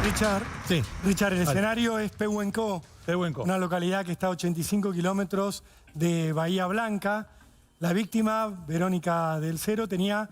Richard, Sí. Richard, el Vale. escenario es Pehuenco, Pehuenco. una localidad que está a 85 kilómetros de Bahía Blanca. La víctima, Verónica del Cero, tenía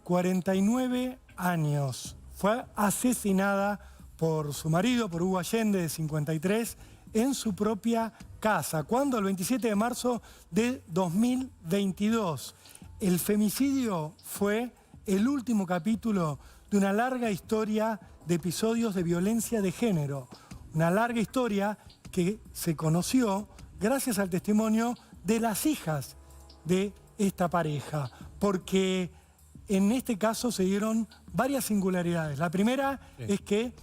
49 años. Fue asesinada por su marido, por Hugo Allende, de 53, en su propia casa. ¿Cuándo? El 27 de marzo de 2022. El femicidio fue el último capítulo de una larga historia de episodios de violencia de género. Una larga historia que se conoció gracias al testimonio de las hijas de esta pareja, porque en este caso se dieron varias singularidades. La primera es que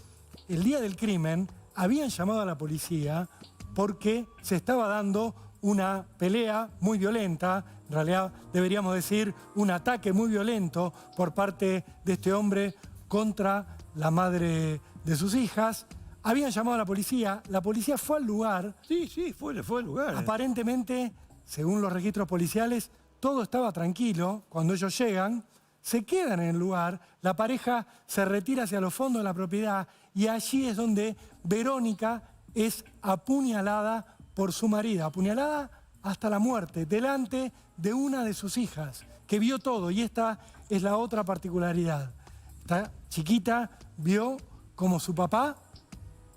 el día del crimen habían llamado a la policía porque se estaba dando una pelea muy violenta, en realidad deberíamos decir un ataque muy violento por parte de este hombre contra la madre de sus hijas. Habían llamado a la policía fue al lugar. Sí, fue al lugar. Aparentemente, según los registros policiales, todo estaba tranquilo. Cuando ellos llegan, se quedan en el lugar, la pareja se retira hacia los fondos de la propiedad y allí es donde Verónica es apuñalada por su marido, apuñalada hasta la muerte, delante de una de sus hijas, que vio todo. Y esta es la otra particularidad. Esta chiquita vio como su papá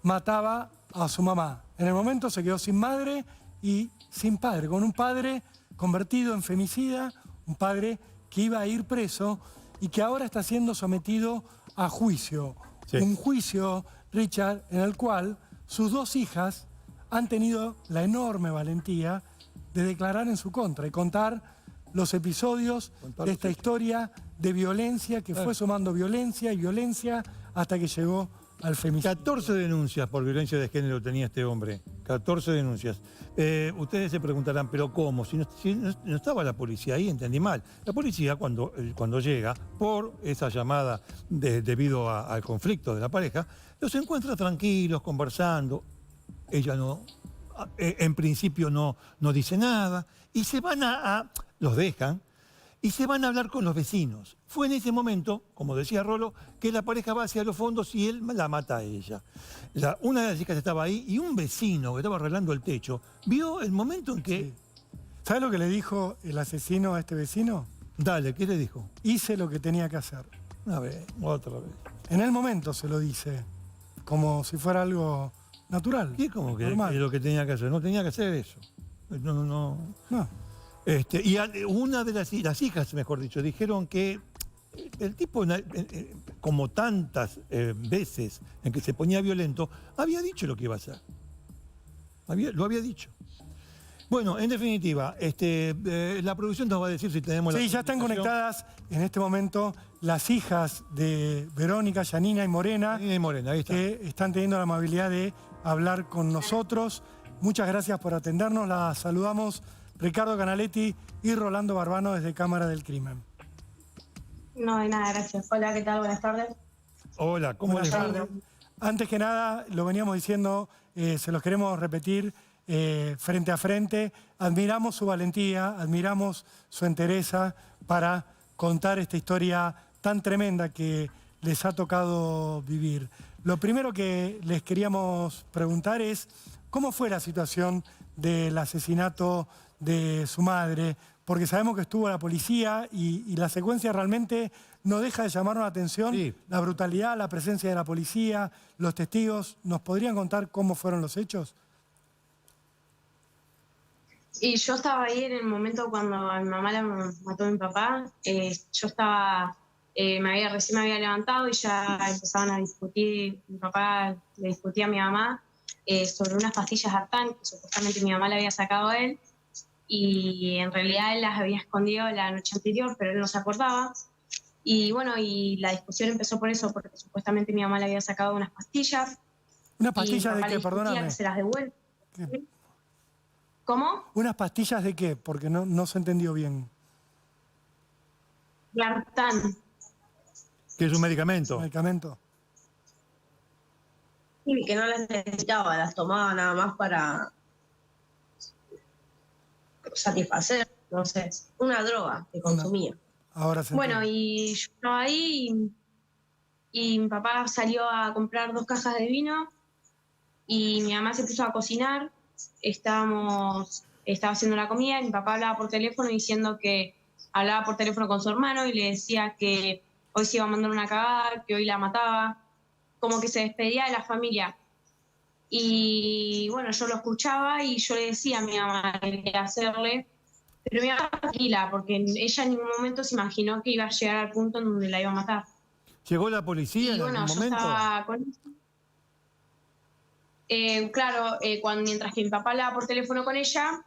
mataba a su mamá. En el momento se quedó sin madre y sin padre, con un padre convertido en femicida, un padre que iba a ir preso y que ahora está siendo sometido a juicio. Sí. Un juicio, Richard, en el cual sus dos hijas han tenido la enorme valentía de declarar en su contra y contar los episodios de esta historia de violencia que fue sumando violencia y violencia hasta que llegó al femicidio. 14 denuncias por violencia de género tenía este hombre. 14 denuncias. Ustedes se preguntarán, ¿pero cómo? Si no estaba la policía ahí, entendí mal. La policía, cuando llega, por esa llamada debido al conflicto de la pareja, los encuentra tranquilos, conversando. Ella no, en principio no dice nada. Y se van los dejan, y se van a hablar con los vecinos. Fue en ese momento, como decía Rolo, que la pareja va hacia los fondos y él la mata a ella. Una de las chicas estaba ahí y un vecino que estaba arreglando el techo vio el momento en que... Sí. ¿Sabe lo que le dijo el asesino a este vecino? Dale, ¿qué le dijo? Hice lo que tenía que hacer. Una vez, otra vez. En el momento se lo dice, como si fuera algo natural. ¿Qué como que normal. lo que tenía que hacer? No tenía que hacer eso. No. No. Y una de las hijas, mejor dicho, dijeron que el tipo, como tantas veces en que se ponía violento, había dicho lo que iba a hacer. Lo había dicho. Bueno, en definitiva, la producción nos va a decir si tenemos Sí, ya están conectadas en este momento las hijas de Verónica, Yanina y Morena, Morena, ahí está. que están teniendo la amabilidad de hablar con nosotros. Muchas gracias por atendernos. Las saludamos Ricardo Canaletti y Rolando Barbano desde Cámara del Crimen. No, de nada, gracias. Hola, ¿qué tal? Buenas tardes. Hola, ¿cómo les va? tardes. Antes que nada, lo veníamos diciendo, se los queremos repetir frente a frente. Admiramos su valentía, admiramos su entereza para contar esta historia tan tremenda que les ha tocado vivir. Lo primero que les queríamos preguntar es, ¿cómo fue la situación del asesinato de su madre? Porque sabemos que estuvo la policía y la secuencia realmente no deja de llamarnos la atención. Sí. La brutalidad, la presencia de la policía, los testigos. ¿Nos podrían contar cómo fueron los hechos? Y yo estaba ahí en el momento cuando a mi mamá la mató a mi papá. Yo estaba, recién me había levantado y ya empezaban a discutir. Mi papá le discutía a mi mamá sobre unas pastillas Artán que supuestamente mi mamá le había sacado a él. Y en realidad él las había escondido la noche anterior, pero él no se acordaba. Y bueno, y la discusión empezó por eso, porque supuestamente mi mamá le había sacado unas pastillas. ¿Unas pastillas y mi de papá qué? le discutía Perdóname. que se las devuelva. ¿Qué? ¿Cómo? ¿Unas pastillas de qué? Porque no se entendió bien. Artán. Que es un medicamento. ¿Medicamento? Y que no las necesitaba, las tomaba nada más para satisfacer, no sé, una droga que consumía. Ahora se Bueno, entiende. y yo estaba ahí y mi papá salió a comprar 2 cajas de vino y mi mamá se puso a cocinar. Estaba haciendo la comida y mi papá hablaba por teléfono diciendo que hablaba por teléfono con su hermano y le decía que hoy se iba a mandar una cagada, que hoy la mataba, como que se despedía de la familia. Y bueno, yo lo escuchaba y yo le decía a mi mamá que quería hacerle, pero mi mamá tranquila, porque ella en ningún momento se imaginó que iba a llegar al punto en donde la iba a matar. ¿Llegó la policía Y en bueno, algún yo momento? estaba con claro, mientras que mi papá hablaba por teléfono con ella,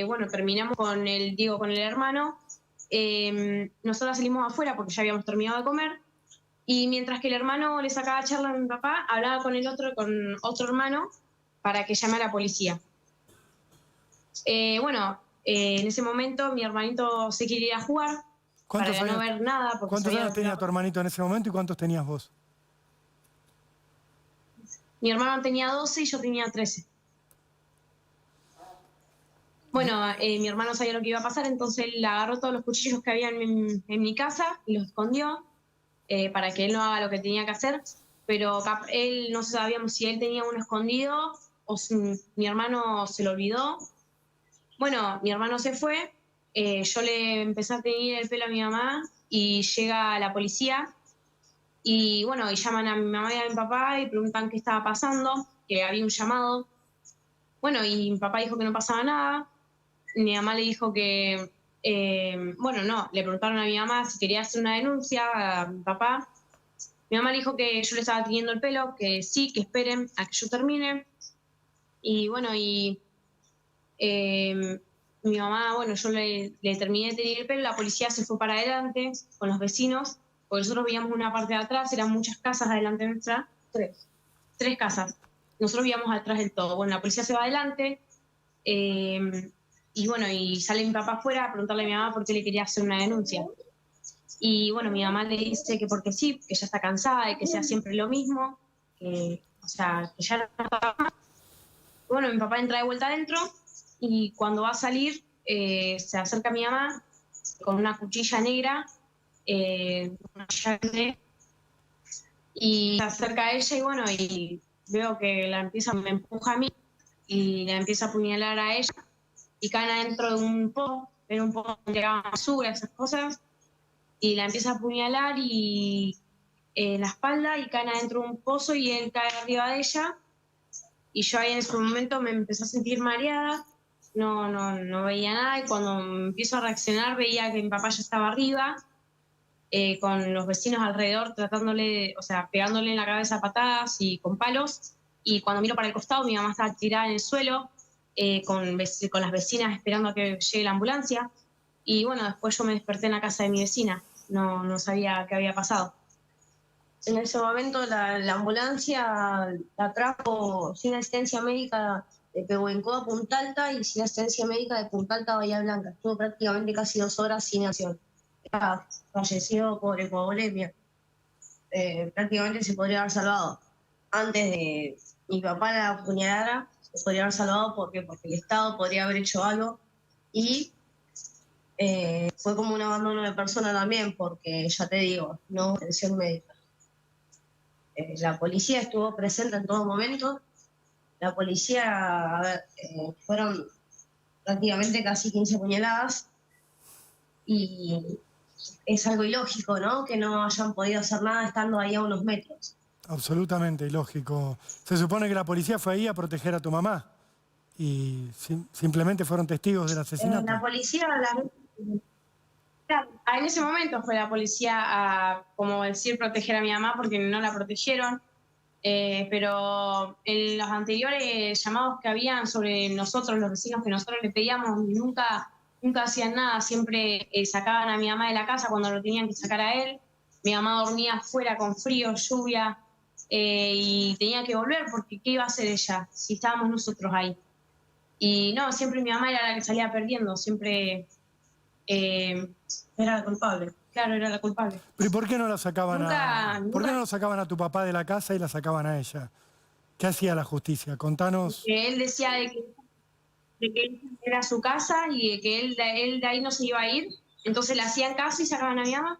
bueno, terminamos con con el hermano. Nosotros salimos afuera porque ya habíamos terminado de comer. Y mientras que el hermano le sacaba charla a mi papá, hablaba con otro hermano, para que llame a la policía. Bueno, en ese momento mi hermanito se quería ir a jugar para no ver nada. Porque ¿Cuántos años tenía tu hermanito en ese momento y cuántos tenías vos? Mi hermano tenía 12 y yo tenía 13. Bueno, mi hermano sabía lo que iba a pasar, entonces él agarró todos los cuchillos que había en mi casa y los escondió para que él no haga lo que tenía que hacer. Pero él no sabíamos si él tenía uno escondido o si mi hermano se lo olvidó. Bueno, mi hermano se fue, yo le empecé a teñir el pelo a mi mamá y llega la policía. Y bueno, y llaman a mi mamá y a mi papá y preguntan qué estaba pasando, que había un llamado. Bueno, y mi papá dijo que no pasaba nada. Mi mamá le dijo que, bueno, no, le preguntaron a mi mamá si quería hacer una denuncia a mi papá. Mi mamá le dijo que yo le estaba teñiendo el pelo, que sí, que esperen a que yo termine. Y bueno, mi mamá, bueno, yo le terminé de teñir el pelo, la policía se fue para adelante con los vecinos, porque nosotros veíamos una parte de atrás, eran muchas casas adelante nuestra, tres casas. Nosotros veíamos atrás del todo. Bueno, la policía se va adelante, y bueno, y sale mi papá afuera a preguntarle a mi mamá por qué le quería hacer una denuncia. Y bueno, mi mamá le dice que porque sí, que ya está cansada de que sea siempre lo mismo, que, o sea, que ya no está más. Bueno, mi papá entra de vuelta adentro y cuando va a salir se acerca a mi mamá con una cuchilla negra, una llave, y se acerca a ella y bueno, y veo que me empuja a mí y la empieza a apuñalar a ella y cae adentro de un pozo, en un pozo donde llegaba basura, esas cosas, y la empieza a apuñalar y en la espalda y cae adentro de un pozo y él cae arriba de ella. Y yo ahí en ese momento me empecé a sentir mareada, no veía nada, y cuando empiezo a reaccionar veía que mi papá ya estaba arriba, con los vecinos alrededor tratándole, o sea, pegándole en la cabeza a patadas y con palos, y cuando miro para el costado mi mamá estaba tirada en el suelo, con las vecinas esperando a que llegue la ambulancia, y bueno, después yo me desperté en la casa de mi vecina, no sabía qué había pasado. En ese momento la ambulancia la trajo sin asistencia médica de Pehuenco a Punta Alta y sin asistencia médica de Punta Alta a Bahía Blanca. Estuvo prácticamente casi 2 horas sin acción. Falleció por hipovolemia. Prácticamente se podría haber salvado. Antes de mi papá la apuñalara, se podría haber salvado porque el Estado podría haber hecho algo. Y fue como un abandono de persona también, porque ya te digo, no hubo atención médica. La policía estuvo presente en todo momento. La policía, a ver, fueron prácticamente casi 15 puñaladas y es algo ilógico, ¿no? Que no hayan podido hacer nada estando ahí a unos metros. Absolutamente ilógico. Se supone que la policía fue ahí a proteger a tu mamá y simplemente fueron testigos del asesinato. La policía, en ese momento fue la policía a, como decir, proteger a mi mamá porque no la protegieron, pero en los anteriores llamados que habían sobre nosotros, los vecinos que nosotros le pedíamos, nunca hacían nada, siempre sacaban a mi mamá de la casa cuando lo tenían que sacar a él. Mi mamá dormía afuera con frío, lluvia, y tenía que volver porque ¿qué iba a hacer ella si estábamos nosotros ahí? Y no, siempre mi mamá era la que salía perdiendo, siempre era la culpable. Claro, era la culpable. ¿Pero por qué no la sacaban ¿Por qué no lo sacaban a tu papá de la casa y la sacaban a ella? ¿Qué hacía la justicia? Contanos. Él decía de que era su casa y de que él de ahí no se iba a ir, entonces le hacían caso y sacaban a mi mamá.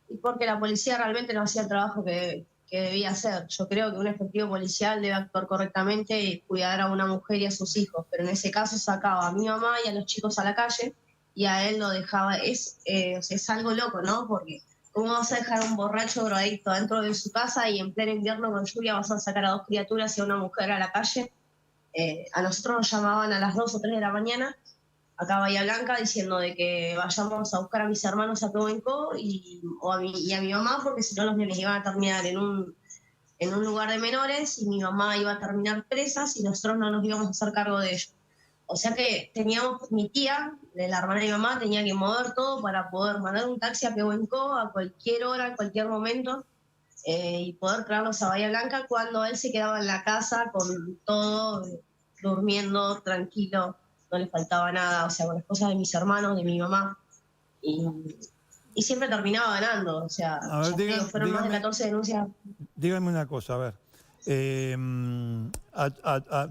Y porque la policía realmente no hacía el trabajo que que debía hacer. Yo creo que un efectivo policial debe actuar correctamente y cuidar a una mujer y a sus hijos, pero en ese caso sacaba a mi mamá y a los chicos a la calle y a él lo dejaba. Es algo loco, ¿no? Porque ¿cómo vas a dejar a un borracho drogadicto dentro de su casa y en pleno invierno con lluvia vas a sacar a 2 criaturas y a una mujer a la calle? A nosotros nos llamaban a las 2 o 3 de la mañana acá a Bahía Blanca diciendo de que vayamos a buscar a mis hermanos a Pehuenco y a mi mamá, porque si no los nenes iban a terminar en un lugar de menores y mi mamá iba a terminar presa y nosotros no nos íbamos a hacer cargo de ellos. O sea que mi tía, la hermana de mi mamá, tenía que mover todo para poder mandar un taxi a Pehuenco a cualquier hora, en cualquier momento, y poder traerlos a Bahía Blanca cuando él se quedaba en la casa con todo, durmiendo tranquilo. No le faltaba nada, o sea, con las cosas de mis hermanos, de mi mamá, y siempre terminaba ganando, o sea, A ver, fueron más de 14 denuncias. Dígame una cosa, a ver,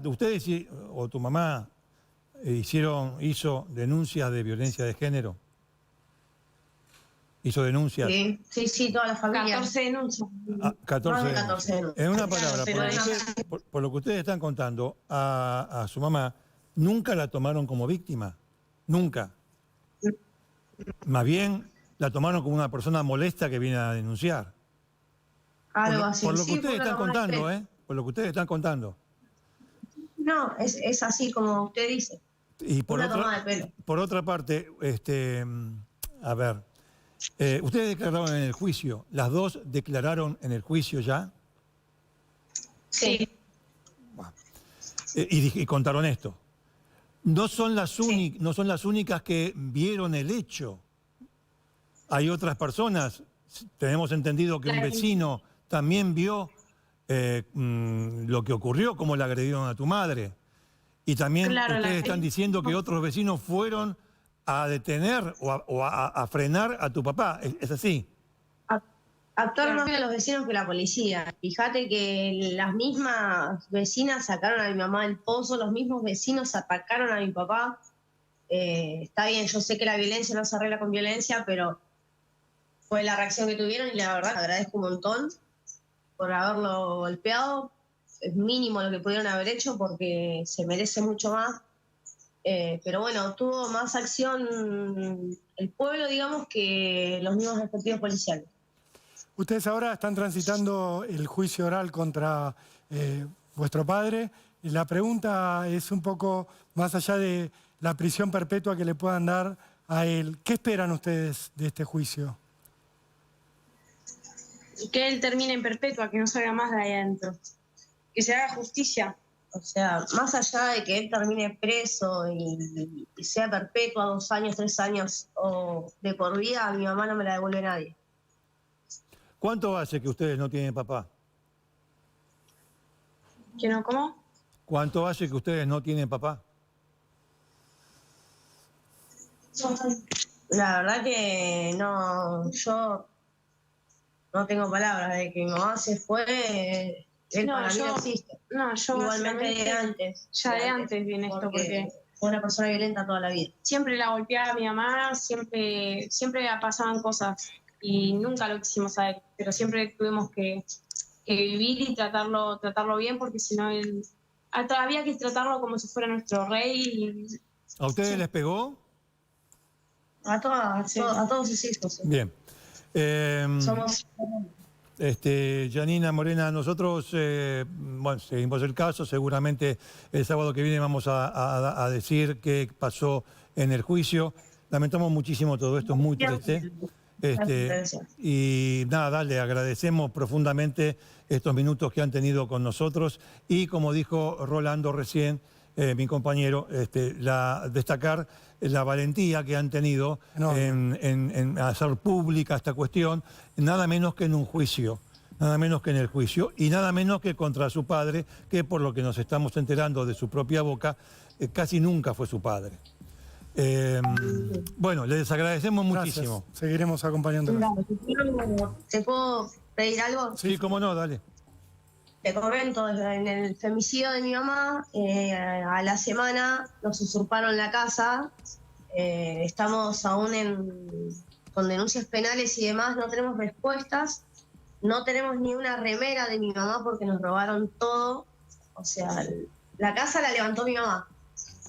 ¿ustedes o tu mamá hizo denuncias de violencia de género? ¿Hizo denuncias? Sí, toda la familia. 14 denuncias. 14 Más de 14 denuncias. En una palabra, por lo que ustedes están contando, a su mamá nunca la tomaron como víctima, nunca. Más bien la tomaron como una persona molesta que viene a denunciar. Algo así. Por lo que ustedes están contando, por lo que ustedes están contando. No, es así como usted dice. Y por una toma de pelo. Por otra parte, a ver, ustedes declararon en el juicio, ¿las dos declararon en el juicio ya? Sí. Y contaron esto. No son las únicas que vieron el hecho. Hay otras personas, tenemos entendido que un vecino también vio lo que ocurrió, cómo le agredieron a tu madre. Y también ustedes están diciendo que otros vecinos fueron a detener o a frenar a tu papá. ¿Es así? Actuaron más los vecinos que la policía. Fíjate que las mismas vecinas sacaron a mi mamá del pozo, los mismos vecinos atacaron a mi papá. Está bien, yo sé que la violencia no se arregla con violencia, pero fue la reacción que tuvieron y la verdad agradezco un montón por haberlo golpeado. Es mínimo lo que pudieron haber hecho porque se merece mucho más. Pero bueno, tuvo más acción el pueblo, digamos, que los mismos efectivos policiales. Ustedes ahora están transitando el juicio oral contra vuestro padre. La pregunta es un poco más allá de la prisión perpetua que le puedan dar a él. ¿Qué esperan ustedes de este juicio? Que él termine en perpetua, que no salga más de ahí adentro. Que se haga justicia. O sea, más allá de que él termine preso y sea perpetua, 2 años, 3 años o de por vida, a mi mamá no me la devuelve nadie. ¿Cuánto hace que ustedes no tienen papá? ¿Que no? ¿Cómo? ¿Cuánto hace que ustedes no tienen papá? La verdad que no, yo no tengo palabras. De que mi mamá se fue, él No, para mí yo- no existe. No, yo Igualmente básicamente de antes. ya de antes viene esto, porque fue una persona violenta toda la vida. siempre la golpeaba a mi mamá, siempre pasaban cosas y nunca lo quisimos saber, pero siempre tuvimos que vivir y tratarlo bien, porque si no había que tratarlo como si fuera nuestro rey. ¿A ustedes les pegó? A todos sus hijos. Sí. Bien. Somos... Janina Morena, nosotros seguimos el caso, seguramente el sábado que viene vamos a decir qué pasó en el juicio. Lamentamos muchísimo todo esto, es muy triste. Y nada, le agradecemos profundamente estos minutos que han tenido con nosotros y como dijo Rolando recién, mi compañero, destacar la valentía que han tenido en hacer pública esta cuestión, nada menos que en un juicio, nada menos que en el juicio y nada menos que contra su padre, que por lo que nos estamos enterando de su propia boca, casi nunca fue su padre. Bueno, les agradecemos muchísimo. Gracias. Seguiremos acompañándolos. ¿Te puedo pedir algo? Sí, cómo no, dale. Te comento, en el femicidio de mi mamá, a la semana nos usurparon la casa, estamos aún con denuncias penales y demás, no tenemos respuestas, No tenemos ni una remera de mi mamá porque nos robaron todo. O sea, la casa la levantó mi mamá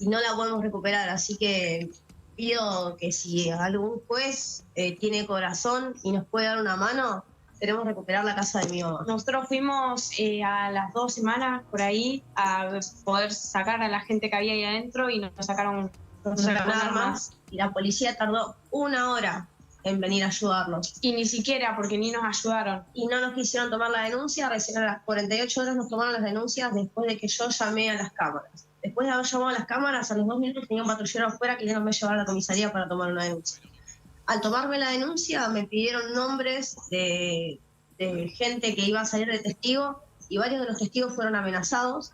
y no la podemos recuperar. Así que pido que si algún juez tiene corazón y nos puede dar una mano, queremos recuperar la casa de mi mamá. Nosotros fuimos a las 2 semanas por ahí a poder sacar a la gente que había ahí adentro y nos sacaron armas y la policía tardó 1 hora en venir a ayudarnos. Y ni siquiera, porque ni nos ayudaron. Y no nos quisieron tomar la denuncia, recién a las 48 horas nos tomaron las denuncias después de que yo llamé a las cámaras. Después de haber llamado a las cámaras, a los 2 minutos tenía un patrullero afuera queriéndome llevar a la comisaría para tomar una denuncia. Al tomarme la denuncia me pidieron nombres de gente que iba a salir de testigo y varios de los testigos fueron amenazados,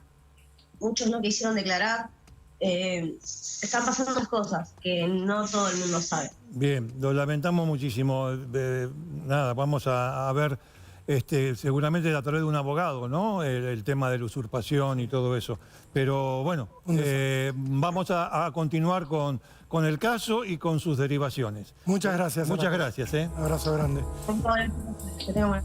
muchos no quisieron declarar. Están pasando unas cosas que no todo el mundo sabe. Bien, lo lamentamos muchísimo. Nada, vamos a ver seguramente a través de un abogado, ¿no? El tema de la usurpación y todo eso. Pero bueno, vamos a continuar con el caso y con sus derivaciones. Muchas gracias. Muchas gracias. Un abrazo grande. Que tengan buena-